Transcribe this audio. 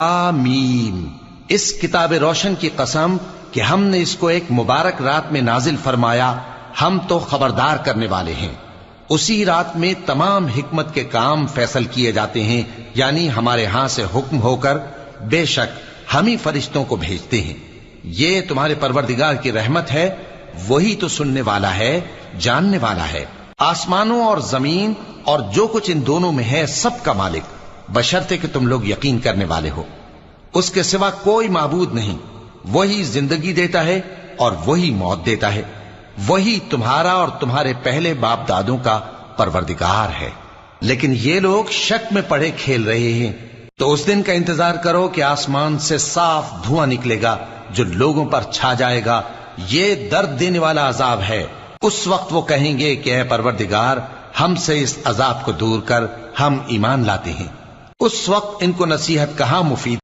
آمین، اس کتاب روشن کی قسم کہ ہم نے اس کو ایک مبارک رات میں نازل فرمایا، ہم تو خبردار کرنے والے ہیں۔ اسی رات میں تمام حکمت کے کام فیصل کیے جاتے ہیں، یعنی ہمارے ہاں سے حکم ہو کر، بے شک ہم ہی فرشتوں کو بھیجتے ہیں۔ یہ تمہارے پروردگار کی رحمت ہے، وہی تو سننے والا ہے، جاننے والا ہے۔ آسمانوں اور زمین اور جو کچھ ان دونوں میں ہے سب کا مالک، بشرطے کہ تم لوگ یقین کرنے والے ہو۔ اس کے سوا کوئی معبود نہیں، وہی زندگی دیتا ہے اور وہی موت دیتا ہے، وہی تمہارا اور تمہارے پہلے باپ دادوں کا پروردگار ہے۔ لیکن یہ لوگ شک میں پڑے کھیل رہے ہیں، تو اس دن کا انتظار کرو کہ آسمان سے صاف دھواں نکلے گا جو لوگوں پر چھا جائے گا، یہ درد دینے والا عذاب ہے۔ اس وقت وہ کہیں گے کہ اے پروردگار، ہم سے اس عذاب کو دور کر، ہم ایمان لاتے ہیں۔ اس وقت ان کو نصیحت کہاں مفید